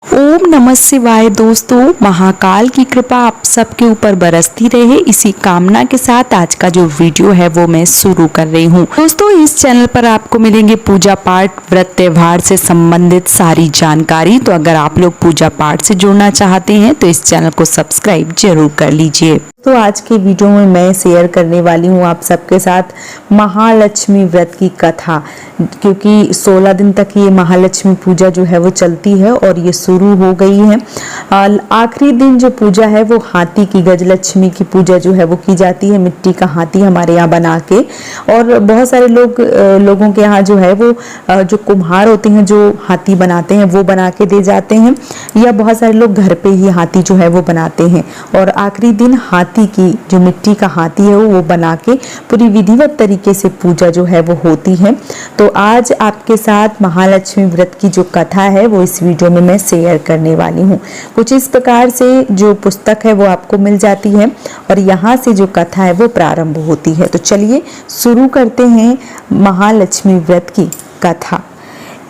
ओम नमः शिवाय। दोस्तों, महाकाल की कृपा आप सबके ऊपर बरसती रहे, इसी कामना के साथ आज का जो वीडियो है वो मैं शुरू कर रही हूँ। दोस्तों, इस चैनल पर आपको मिलेंगे पूजा पाठ, व्रत, त्योहार से संबंधित सारी जानकारी। तो अगर आप लोग पूजा पाठ से जुड़ना चाहते हैं तो इस चैनल को सब्सक्राइब जरूर कर लीजिए। तो आज के वीडियो में मैं शेयर करने वाली हूँ आप सबके साथ महालक्ष्मी व्रत की कथा, क्योंकि 16 दिन तक ये महालक्ष्मी पूजा जो है वो चलती है और ये शुरू हो गई है। आखिरी दिन जो पूजा है वो हाथी की, गजलक्ष्मी की पूजा जो है वो की जाती है। मिट्टी का हाथी हमारे यहाँ बना के, और बहुत सारे लोगों के यहाँ जो है वो जो कुम्हार होते हैं जो हाथी बनाते हैं वो बना के दे जाते हैं, या बहुत सारे लोग घर पे ही हाथी जो है वो बनाते हैं। और आखिरी दिन हाथी की, जो मिट्टी का हाथी है वो बना के पूरी विधिवत तरीके से पूजा जो है वो होती है। तो आज आपके साथ महालक्ष्मी व्रत की जो कथा है वो इस वीडियो में मैं शेयर करने वाली हूँ। कुछ इस प्रकार से जो पुस्तक है वो आपको मिल जाती है और यहाँ से जो कथा है वो प्रारंभ होती है। तो चलिए शुरू करते हैं महालक्ष्मी व्रत की कथा।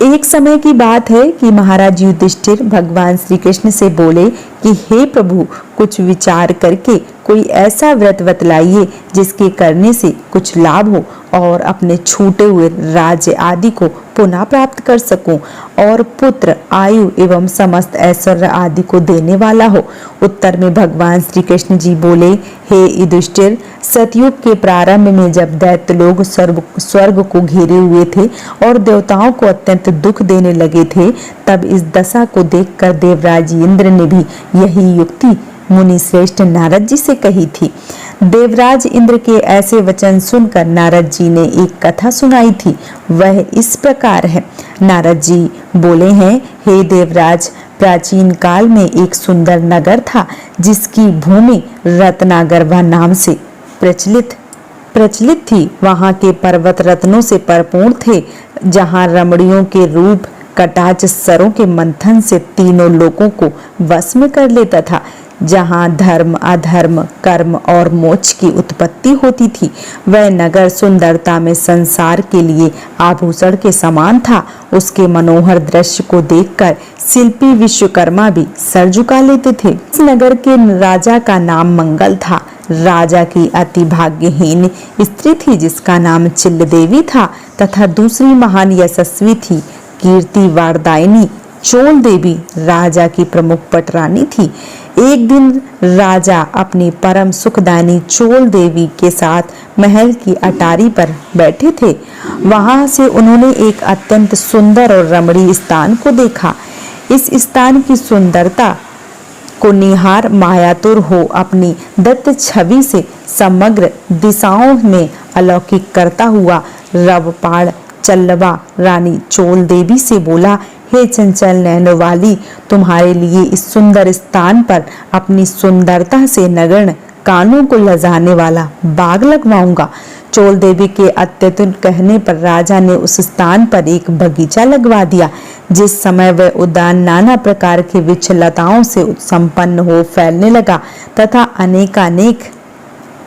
एक समय की बात है कि महाराज युधिष्ठिर भगवान श्री कृष्ण से बोले कि हे प्रभु, कुछ विचार करके कोई ऐसा व्रत बतलाइए जिसके करने से कुछ लाभ हो और अपने छूटे हुए राज्य आदि को पुनः प्राप्त कर सकूं और पुत्र, आयु एवं समस्त ऐश्वर्य आदि को देने वाला हो। उत्तर में भगवान श्री कृष्ण जी बोले, हे युधिष्ठिर, सतयुग के प्रारंभ में जब दैत्य लोग स्वर्ग को घेरे हुए थे और देवताओं को अत्यंत दुख देने लगे थे, तब इस दशा को देखकर देवराज इंद्र ने भी यही युक्ति मुनि श्रेष्ठ नारद जी से कही थी। देवराज इंद्र के ऐसे वचन सुनकर नारद जी ने एक कथा सुनाई थी। वह इस प्रकार है। नारद जी बोले हैं, हे देवराज, प्राचीन काल में एक सुंदर नगर था जिसकी भूमि रत्नागर्भा नाम से प्रचलित थी। वहां के पर्वत रत्नों से परिपूर्ण थे, जहां रमणियों के रूप कटाच सरों के मंथन से तीनों लोगों को वश में कर लेता था। जहाँ धर्म, अधर्म, कर्म और मोक्ष की उत्पत्ति होती थी। वह नगर सुंदरता में संसार के लिए आभूषण के समान था। उसके मनोहर दृश्य को देखकर शिल्पी विश्वकर्मा भी सर झुका लेते थे। इस नगर के राजा का नाम मंगल था। राजा की अति भाग्यहीन स्त्री थी जिसका नाम चिल्ल देवी था, तथा दूसरी महान यशस्वी थी कीर्ति वारदायिनी चोल देवी राजा की प्रमुख पटरानी थी। एक दिन राजा अपनी परम सुखदायिनी चोल देवी के साथ महल की अटारी पर बैठे थे। वहां से उन्होंने एक अत्यंत सुंदर और रमणीय स्थान को देखा। इस स्थान की सुंदरता को निहार मायातुर हो अपनी दत्त छवि से समग्र दिशाओं में अलौकिक करता हुआ रवपाड़ चल्लवा रानी चोल देवी से बोला, हे चंचल नैनो वाली, तुम्हारे लिए इस सुंदर स्थान पर अपनी सुंदरता से नगण्य कानों को लजाने वाला बाग लगवाऊंगा। चोल देवी के अत्यंत कहने पर राजा ने उस स्थान पर एक बगीचा लगवा दिया। जिस समय वह उद्यान नाना प्रकार के वृक्ष लताओं से संपन्न हो फैलने लगा तथा अनेकानेक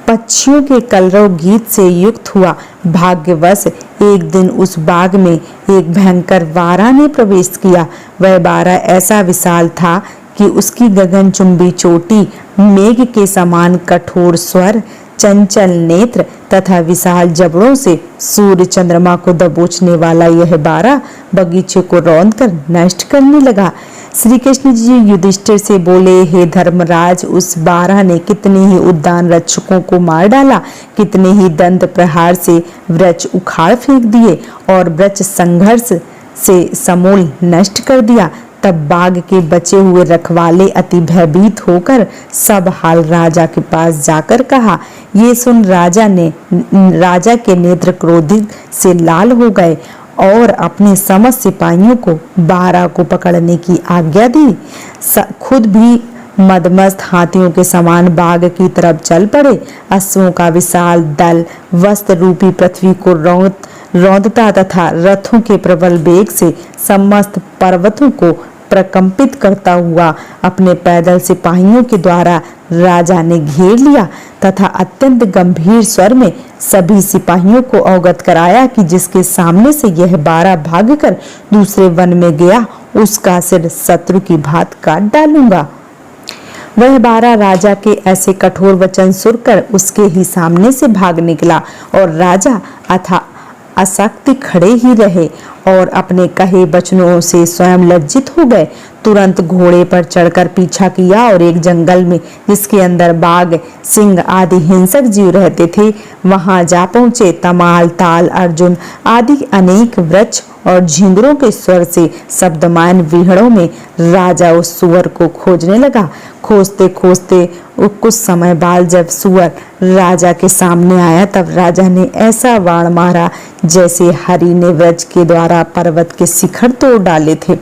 पक्षियों के कलरव गीत से युक्त हुआ। भाग्यवश एक दिन उस बाग में एक भयंकर वारा ने प्रवेश किया। वह वारा ऐसा विशाल था कि उसकी गगनचुंबी चोटी, मेघ के समान कठोर स्वर, चंचल नेत्र तथा विशाल जबड़ों से सूर्य चंद्रमा को दबोचने वाला यह बारा बगीचे को रौंद कर नष्ट करने लगा। श्री कृष्ण जी युधिष्ठिर से बोले, हे धर्मराज, उस बारह ने कितने ही उद्यान रक्षकों को मार डाला, कितने ही दंत प्रहार से वृक्ष उखाड़ फेंक दिए और वृक्ष संघर्ष से समूल नष्ट कर दिया। तब बाग के बचे हुए रखवाले अति भयभीत होकर सब हाल राजा के पास जाकर कहा। ये सुन राजा के नेत्र क्रोधित से लाल हो गए और अपने समस्त सिपाहियों को बारह को पकड़ने की आज्ञा दी। खुद भी मदमस्त हाथियों के समान बाग की तरफ चल पड़े। अश्वों का विशाल दल वस्त्र रूपी पृथ्वी को रौंदता तथा रथों के प्रबल वेग से समस्त पर्वतों को प्रकंपित करता हुआ अपने पैदल सिपाहियों के द्वारा राजा ने घेर लिया तथा अत्यंत गंभीर स्वर में सभी सिपाहियों को अवगत कराया कि जिसके सामने से यह बारह भागकर दूसरे वन में गया उसका सिर शत्रु की भांत काट डालूंगा। वह 12 राजा के ऐसे कठोर वचन सुनकर उसके ही सामने से भाग निकला और राजा अथा असक्त खड़े ही रहे और अपने कहे वचनों से स्वयं लज्जित हो गए। तुरंत घोड़े पर चढ़कर पीछा किया और एक जंगल में जिसके अंदर बाघ, सिंह आदि हिंसक जीव रहते थे वहां जा पहुंचे। तमाल, ताल, अर्जुन आदि अनेक वृक्ष और झिंगुरों के स्वर से शब्दमान विहड़ों में राजा उस सुअर को खोजने लगा। खोजते खोजते कुछ समय बाद जब सुअर राजा के सामने आया तब राजा ने ऐसा बाण मारा जैसे हरि ने वज्र के द्वारा पर्वत के शिखर तोड़ डाले थे।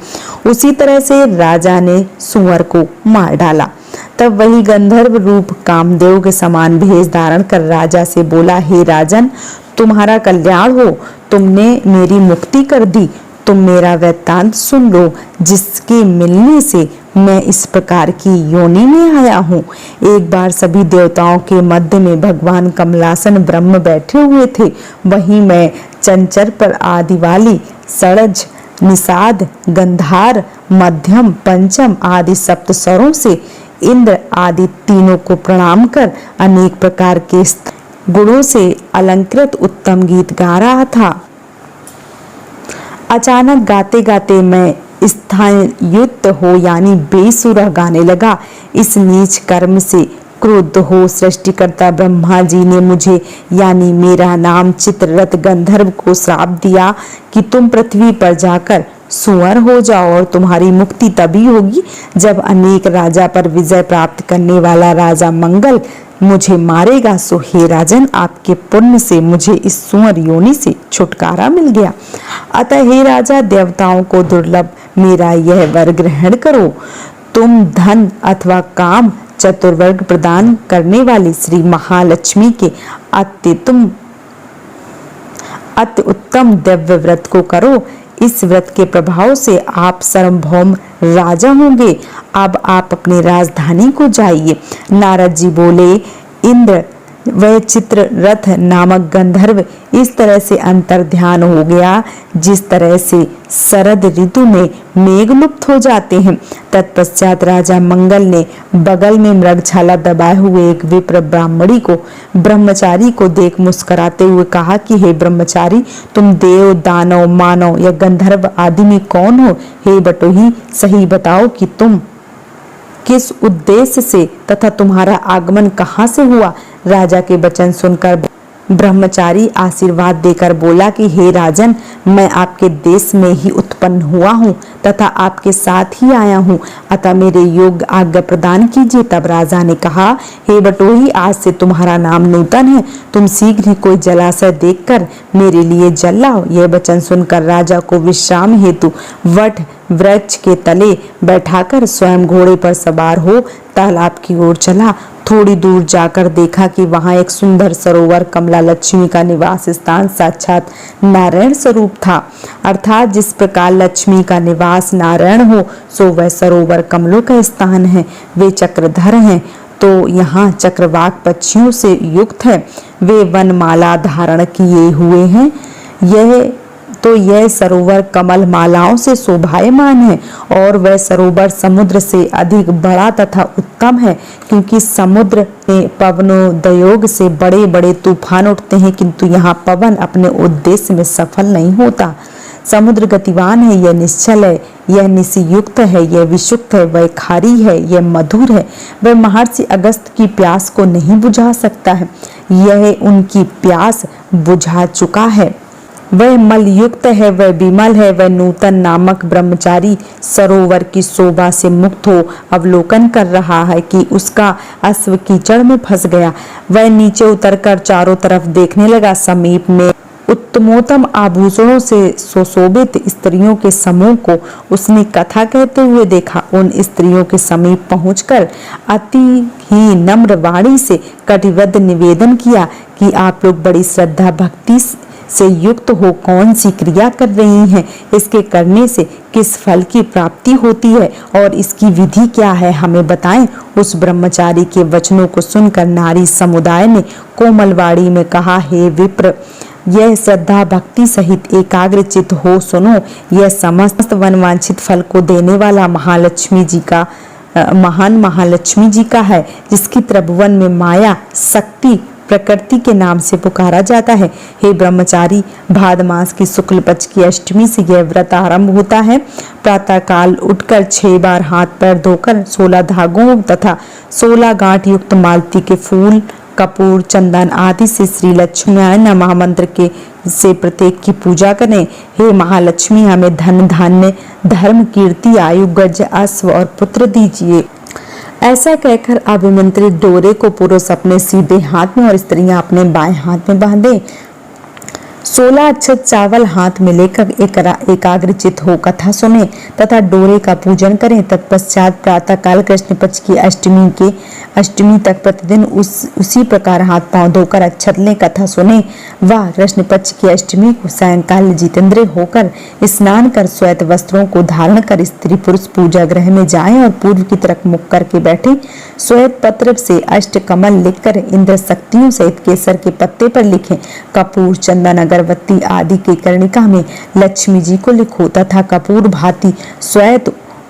उसी तरह से राजा ने सुअर को मार डाला। तब वही गंधर्व रूप कामदेव के समान भेष धारण कर राजा से बोला, हे राजन, तुम्हारा कल्याण हो, तुमने मेरी मुक्ति कर दी। तुम मेरा वृत्तांत सुन लो, जिसके मिलने से मैं इस प्रकार की योनि में आया हूँ। एक बार सभी देवताओं के मध्य में भगवान कमलासन ब्रह्म बैठे हुए थे। वहीं मैं चंचर पर आदि वाली सड़ज, निषाद, गंधार, मध्यम, पंचम आदि सप्त स्वरों से इंद्र आदि तीनों को प्रणाम कर अनेक प्रकार के गुणों से अलंकृत उत्तम गीत गा रहा था। अचानक गाते गाते मैं स्थानयुक्त हो यानी बेसुरा गाने लगा। इस नीच कर्म से क्रुद्ध हो सृष्टिकर्ता ब्रह्मा जी ने मुझे यानी मेरा नाम चित्ररथ गंधर्व को श्राप दिया कि तुम पृथ्वी पर जाकर सुअर हो जाओ और तुम्हारी मुक्ति तभी होगी जब अनेक राजा पर विजय प्राप्त करने वाला राजा मंगल मुझे मारेगा। सो हे राजन, आपके पुण्य से मुझे इस सुअर योनि से छुटकारा मिल गया। अतः हे राजा, देवताओं को दुर्लभ मेरा यह वर ग्रहण करो। तुम धन अथवा काम चतुर्वर्ग प्रदान करने वाली श्री महालक्ष्मी के अति उत्तम दिव्य व्रत को करो। इस व्रत के प्रभाव से आप सार्वभौम राजा होंगे। अब आप अपनी राजधानी को जाइए। नारद जी बोले, इंद्र वह चित्ररथ नामक गंधर्व इस तरह से अंतर्ध्यान हो गया जिस तरह से शरद ऋतु में मेघ लुप्त हो जाते हैं। तत्पश्चात राजा मंगल ने बगल में मृगछाला दबाए हुए एक विप्र ब्रह्मचारी को देख मुस्कुराते हुए कहा कि हे ब्रह्मचारी, तुम देव, दानव, मानव या गंधर्व आदि में कौन हो? हे बटोही, सही बताओ कि तुम किस उद्देश्य से तथा तुम्हारा आगमन कहाँ से हुआ? राजा के वचन सुनकर ब्रह्मचारी आशीर्वाद देकर बोला कि हे राजन, मैं आपके देश में ही उत्पन्न हुआ हूँ तथा आपके साथ ही आया हूँ, अतः मेरे योग्य आज्ञा प्रदान कीजिए। तब राजा ने कहा, हे बटोही, आज से तुम्हारा नाम नूतन है। तुम शीघ्र ही कोई जलाशय देखकर मेरे लिए जल लाओ। यह वचन सुनकर राजा को विश्राम हेतु वट वृक्ष के तले बैठाकर स्वयं घोड़े पर सवार हो तालाब की ओर चला। थोड़ी दूर जाकर देखा कि वहां एक सुंदर सरोवर कमला लक्ष्मी का निवास स्थान साक्षात नारायण स्वरूप था। अर्थात जिस प्रकार लक्ष्मी का निवास नारायण हो, सो वह सरोवर कमलों का स्थान है। वे चक्रधर हैं तो यहाँ चक्रवाक पक्षियों से युक्त है। वे वनमाला धारण किए हुए हैं। यह सरोवर कमल मालाओं से शोभायमान है और वह सरोवर समुद्र से अधिक बड़ा तथा उत्तम है, क्योंकि समुद्र में पवनोदयोग से बड़े बड़े तूफान उठते हैं, किंतु यहाँ पवन अपने उद्देश्य में सफल नहीं होता। समुद्र गतिवान है, यह निश्चल है, यह निशियुक्त है, यह विषुक्त है, वह खारी है, यह मधुर है। वह महर्षि अगस्त की प्यास को नहीं बुझा सकता है, यह उनकी प्यास बुझा चुका है। वह मलयुक्त है, वह विमल है। वह नूतन नामक ब्रह्मचारी सरोवर की शोभा से मुक्त हो अवलोकन कर रहा है कि उसका अश्व कीचड़ में फंस गया। वह नीचे उतरकर चारों तरफ देखने लगा। समीप में उत्तमोत्तम आभूषणों से सुशोभित स्त्रियों के समूह को उसने कथा कहते हुए देखा। उन स्त्रियों के समीप पहुंचकर अति ही नम्र वाणी से कटिबद्ध निवेदन किया कि आप लोग बड़ी श्रद्धा भक्ति से युक्त हो कौन सी क्रिया कर रही हैं, इसके करने से किस फल की प्राप्ति होती है और इसकी विधि क्या है, हमें बताएं। उस ब्रह्मचारी के वचनों को सुनकर नारी समुदाय ने कोमलवाड़ी में कहा, हे विप्र, यह श्रद्धा भक्ति सहित एकाग्र चित्त हो सुनो, यह समस्त वनवांछित फल को देने वाला महान महालक्ष्मी जी का है, जिसकी त्रिभुवन में माया शक्ति प्रकृति के नाम से पुकारा जाता है। हे ब्रह्मचारी, भाद मास की शुक्ल पक्ष की अष्टमी से यह व्रत आरंभ होता है। प्रातः काल उठकर 6 बार हाथ पैर धोकर 16 धागों तथा 16 गांठ युक्त मालती के फूल, कपूर, चंदन आदि से श्री लक्ष्मीनारायण नमः मंत्र के से प्रत्येक की पूजा करें। हे महालक्ष्मी, हमें धन धान्य धर्म कीर्ति आयु गज अश्व और पुत्र दीजिए। ऐसा कहकर अभिमंत्रित डोरे को पुरुष अपने सीधे हाथ में और स्त्रियां अपने बाएं हाथ में बांधे। 16 अक्षत चावल हाथ में लेकर एकाग्रचित हो कथा सुने तथा डोरे का पूजन करें। तत्पश्चात प्रातः काल कृष्ण पक्ष की अष्टमी तक प्रतिदिन उसी प्रकार हाथ पांव धोकर अक्षत लें, कथा सुने। वह कृष्ण पक्ष की अष्टमी को सायंकाल जितेंद्र होकर स्नान कर श्वेत वस्त्रों को धारण कर स्त्री पुरुष पूजा गृह में जाएं और पूर्व की तरफ मुख करके बैठे। श्वेत पत्र से अष्ट कमल लिखकर इंद्र शक्तियों सहित केसर के पत्ते पर लिखें। कपूर, चंदन, अगरबत्ती आदि के कर्णिका में लक्ष्मी जी को लिखो तथा कपूर भांति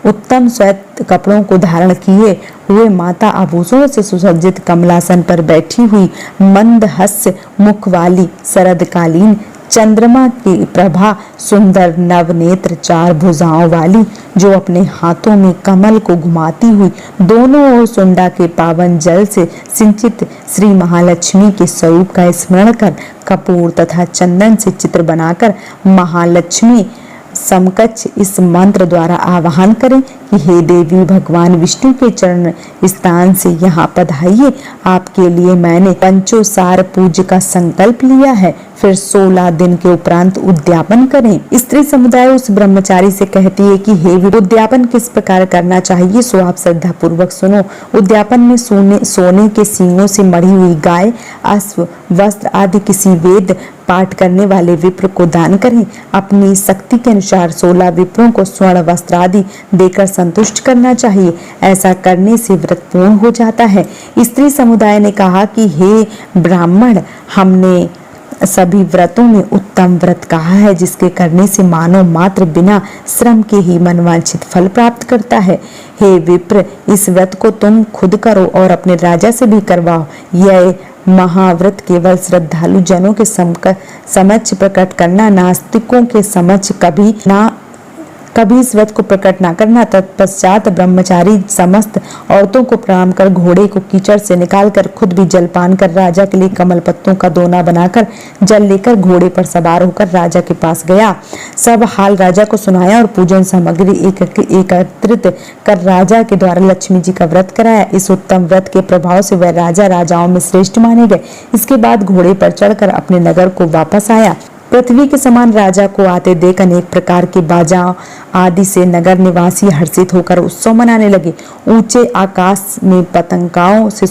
उत्तम श्वेत कपड़ों को धारण किए हुए माता आभूषणों से सुसज्जित कमलासन पर बैठी हुई मंद हास्य मुख वाली शरदकालीन चंद्रमा की प्रभा सुंदर नवनेत्र 4 भुजाओं वाली, जो अपने हाथों में कमल को घुमाती हुई दोनों ओर सुंडा के पावन जल से सिंचित श्री महालक्ष्मी के स्वरूप का स्मरण कर कपूर तथा चंदन से चित्र बनाकर महालक्ष्मी समकक्ष इस मंत्र द्वारा आवाहन करें कि हे देवी, भगवान विष्णु के चरण स्थान से यहाँ पधाइए। आपके लिए मैंने पंचोसार पूज्य का संकल्प लिया है। फिर 16 दिन के उपरांत उद्यापन करें। स्त्री समुदाय उस ब्रह्मचारी से कहती है कि हे उद्यापन किस प्रकार करना चाहिए, सो आप श्रद्धा पूर्वक सुनो। उद्यापन में सोने के सींगों से मढ़ी हुई गाय, अश्व, वस्त्र आदि किसी वेद पाठ करने वाले विप्र को दान करें। अपनी शक्ति के अनुसार 16 विप्रों को स्वर्ण वस्त्र आदि देकर संतुष्ट करना चाहिए। ऐसा करने से व्रत पूर्ण हो जाता है। स्त्री समुदाय ने कहा कि हे ब्राह्मण, हमने सभी व्रतों में उत्तम व्रत कहा है, जिसके करने से मानव मात्र बिना श्रम के ही मनवांछित फल प्राप्त करता है। हे विप्र, इस व्रत को तुम खुद करो और अपने राजा से भी करवाओ। यह महाव्रत केवल श्रद्धालु जनों के समक्ष प्रकट करना, नास्तिकों के समक्ष कभी इस व्रत को प्रकट न करना। तत्पश्चात ब्रह्मचारी समस्त औरतों को प्रणाम कर घोड़े को कीचड़ से निकालकर खुद भी जलपान कर राजा के लिए कमल पत्तों का दोना बनाकर जल लेकर घोड़े पर सवार होकर राजा के पास गया। सब हाल राजा को सुनाया और पूजन सामग्री एकत्रित कर राजा के द्वारा लक्ष्मी जी का व्रत कराया। इस उत्तम व्रत के प्रभाव से वह राजा राजाओं में श्रेष्ठ माने गए। इसके बाद घोड़े पर चढ़कर अपने नगर को वापस आया। पृथ्वी के समान राजा को आते देख अनेक प्रकार के बाजा आदि से नगर निवासी हर्षित होकर उत्सव मनाने लगे। ऊंचे आकाश में पतंगाओं से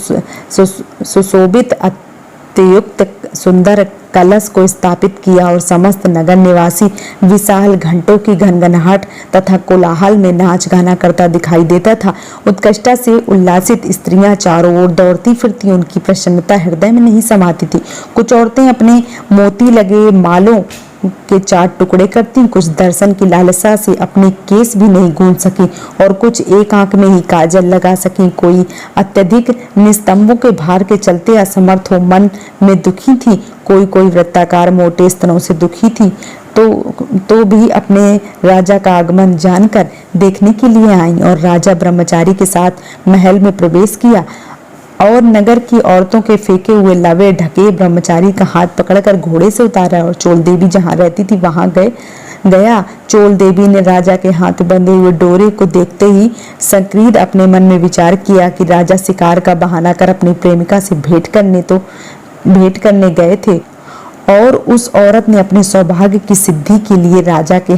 सुशोभित अत्ययुक्त सुंदर कलश को स्थापित किया और समस्त नगर निवासी विशाल घंटों की घनघनाहट तथा कोलाहल में नाच गाना करता दिखाई देता था। उत्कष्टता से उल्लासित स्त्रियां चारों ओर दौड़ती फिरती, उनकी प्रसन्नता हृदय में नहीं समाती थी। कुछ औरतें अपने मोती लगे मालों के 4 टुकड़े करती, कुछ दर्शन की लालसा से अपने केस भी नहीं गूंज सकी और कुछ एक आंख में ही काजल लगा सकी। कोई अत्यधिक निस्तंभों के भार के चलते असमर्थ हो मन में दुखी थी। कोई वृत्ताकार मोटे स्तनों से दुखी थी तो भी अपने राजा का आगमन जानकर देखने के लिए आई और राजा ब्रह्मचारी के साथ महल में प्रवेश किया और नगर की औरतों के फेंके हुए लवे ढके ब्रह्मचारी का हाथ पकड़कर घोड़े से उतारा और चोल देवी जहाँ रहती थी वहां गया। चोल देवी ने राजा के हाथ बंधे हुए डोरे को देखते ही संक्रीद अपने मन में विचार किया कि राजा शिकार का बहाना कर अपनी प्रेमिका से भेंट करने गए थे और उस औरत ने अपने सौभाग्य की सिद्धि के लिए राजा के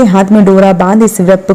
हाथ में डोरा बांध इस विप्र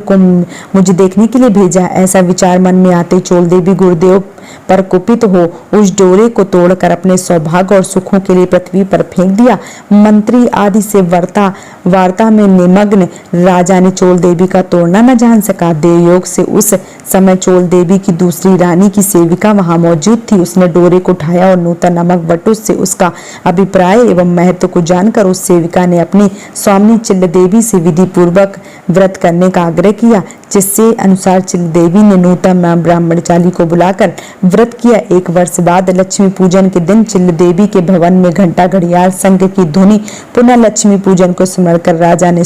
को मुझे देखने के लिए भेजा। ऐसा विचार मन में आते चोल देवी गुरुदेव पर कुपित हो उस डोरे को तोड़कर अपने सौभाग्य और सुखों के लिए पृथ्वी पर फेंक दिया। मंत्री आदि से वार्ता में निमग्न राजा ने चोल देवी का तोड़ना न जान सका। देवयोग से उस समय चोल देवी की दूसरी रानी की सेविका वहां मौजूद थी। उसने डोरे को उठाया और नूतन नामक बटुक से उसका अभिप्राय एवं महत्व को जानकर उस सेविका ने अपनी स्वामी चिल्ल देवी से विधि पूर्वक व्रत करने का आग्रह किया, जिससे अनुसार चिल्ल देवी ने नूतन ब्राह्मणचारी को बुलाकर व्रत किया। 1 वर्ष बाद लक्ष्मी पूजन के दिन चिल्ल देवी के भवन में घंटा घड़ियाल शंख की ध्वनि पुनः लक्ष्मी पूजन को स्मरण कर राजा ने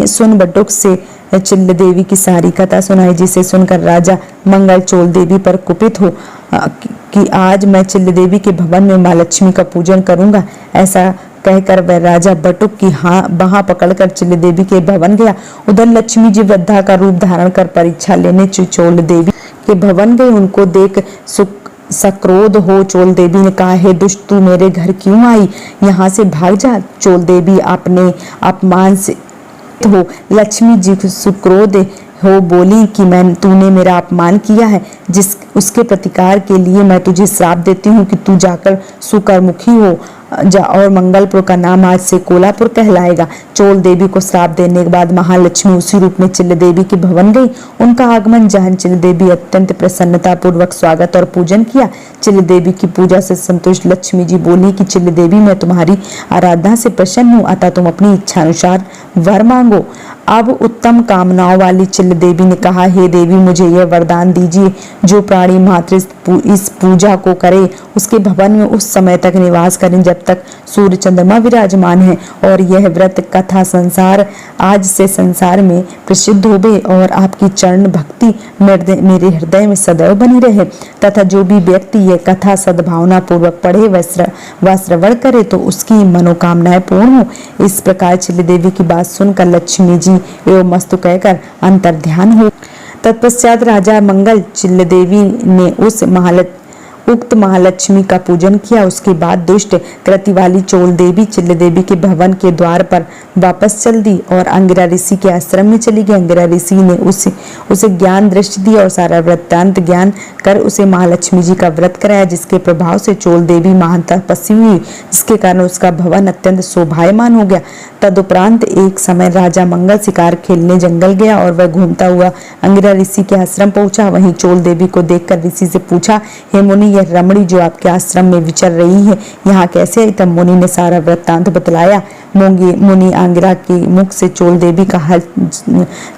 सुन बटुक से चिल्ल देवी की सारी कथा सुनाई, जिसे सुनकर राजा मंगल चोल देवी पर कुपित हो कि आज मैं चिल्ल देवी के भवन में माँ लक्ष्मी का पूजन करूंगा। ऐसा कहकर वह राजा बटुक की बाह पकड़कर चिल्ल देवी के भवन गया। उधर लक्ष्मी जी वृद्धा का रूप धारण कर परीक्षा लेने चोल देवी के भवन गए। उनको देख सक्रोध हो चोल देवी ने कहा, हे दुष्ट, तू मेरे घर क्यों आई? यहाँ से भाग जा। चोल देवी अपने अपमान से हो लक्ष्मी जी सुक्रोध हो बोली कि तूने मेरा अपमान किया है, उसके प्रतिकार के लिए मैं तुझे श्राप देती हूँ कि तू जाकर सुकरमुखी हो जा और मंगलपुर का नाम आज से कोलापुर कहलाएगा। चोल देवी को श्राप देने के बाद महालक्ष्मी उसी रूप में चिल्ल देवी के भवन गई। उनका आगमन जहन चिल्ल देवी अत्यंत प्रसन्नता पूर्वक स्वागत और पूजन किया। चिल्ल देवी की पूजा से संतुष्ट लक्ष्मी जी बोली कि चिल्ल देवी, मैं तुम्हारी आराधना से प्रसन्न हूँ, अतः तुम अपनी इच्छा अनुसार वर मांगो। अब उत्तम कामनाओं वाली चिल्ल देवी ने कहा, हे देवी, मुझे यह वरदान दीजिए, जो प्राणी मात्र इस पूजा को करे उसके भवन में उस समय तक निवास करें जब तक सूर्य चंद्रमा विराजमान है, और यह व्रत कथा आज से संसार में प्रसिद्ध होवे और आपकी चरण भक्ति मेरे हृदय में सदैव बनी रहे, तथा जो भी व्यक्ति यह कथा सद्भावना पूर्वक पढ़े व श्रवण करे तो उसकी मनोकामनाएं पूर्ण हो। इस प्रकार चिल्ल देवी की बात सुनकर लक्ष्मी जी एवं मस्तु कहकर अंतर्ध्यान हो। तत्पश्चात राजा मंगल चिल्ल देवी ने उक्त महालक्ष्मी का पूजन किया। उसके बाद दुष्ट कृति वाली चोल देवी चिल्ल देवी के भवन के द्वार पर वापस चल दी और अंगिरा ऋषि के आश्रम में चली गई। अंगिरा ऋषि ने उसे ज्ञान दृष्टि दी और सारा वृत्तांत ज्ञान कर उसे महालक्ष्मी जी का व्रत कराया, जिसके प्रभाव से चोल देवी महान तपस्वी हुई, जिसके कारण उसका भवन अत्यंत शोभायमान हो गया। तदुपरांत एक समय राजा मंगल शिकार खेलने जंगल गया और वह घूमता हुआ अंगिरा ऋषि के आश्रम पहुंचा। वहीं चोल देवी को देखकर ऋषि से पूछा, हे मुनि, यह रमणी जो आपके आश्रम में विचर रही है यहाँ कैसे आई? तब मुनि ने सारा वृत्तांत बतलाया। मुनि अंगिरा के मुख से चोल देवी का हाल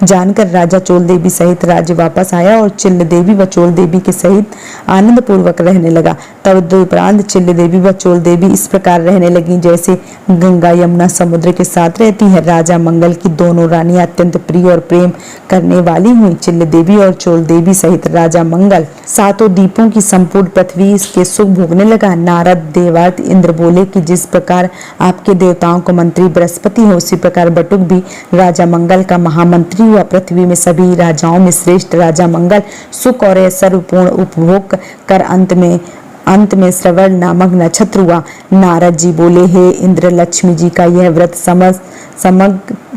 जानकर राजा चोल देवी सहित राज्य वापस आया और चिल्ल देवी व चोल देवी के सहित आनंद पूर्वक रहने लगा। तदुपरांत चिल्ल देवी व चोल देवी इस प्रकार रहने लगी जैसे गंगा यमुना समुद्र के साथ रहती है। राजा मंगल की दोनों रानियां अत्यंत प्रिय और प्रेम करने वाली हुई। चिल्ल देवी और चोल देवी सहित राजा मंगल 7 द्वीपों की संपूर्ण पृथ्वी के सुख भोगने लगा। नारद देवार्त इंद्र बोले कि जिस प्रकार आपके देवताओं को मंत्री बृहस्पति हो, उसी प्रकार बटुक भी राजा मंगल का महामंत्री हुआ। पृथ्वी में सभी राजाओं में श्रेष्ठ राजा मंगल सुख और सर्वपूर्ण उपभोग कर अंत में श्रवण नामक नक्षत्र हुआ। नारद जी बोले, हे इंद्र, लक्ष्मी जी का यह व्रत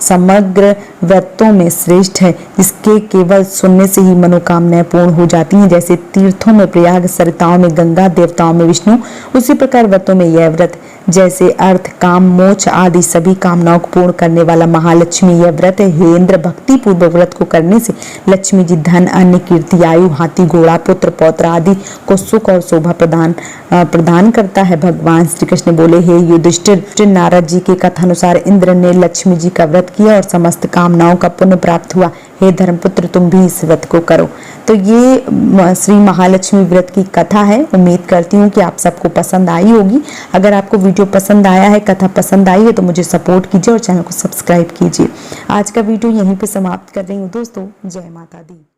समग्र व्रतों में श्रेष्ठ है, जिसके केवल सुनने से ही मनोकामनाएं पूर्ण हो जाती हैं। जैसे तीर्थों में प्रयाग, सरिताओं में गंगा, देवताओं में विष्णु, उसी प्रकार व्रतों में यह व्रत जैसे अर्थ, काम, मोक्ष आदि सभी कामनाओं को पूर्ण करने वाला महालक्ष्मी यह व्रत है। हे इंद्र, भक्ति पूर्वक व्रत को करने से लक्ष्मी जी धन, अन्न, कीर्ति, आयु, हाथी, घोड़ा, पुत्र, पौत्र आदि को सुख और शोभा प्रदान करता है। भगवान श्री कृष्ण बोले, हे युधिष्ठिर, नारद जी के कथानुसार इंद्र ने लक्ष्मी जी का व्रत किया और समस्त कामनाओं का पुण्य प्राप्त हुआ। हे धर्मपुत्र, तुम भी इस व्रत को करो। तो ये श्री महालक्ष्मी व्रत की कथा है। उम्मीद करती हूँ कि आप सबको पसंद आई होगी। अगर आपको वीडियो पसंद आया है, कथा पसंद आई है, तो मुझे सपोर्ट कीजिए और चैनल को सब्सक्राइब कीजिए। आज का वीडियो यहीं पे समाप्त कर रही हूँ दोस्तों। जय माता दी।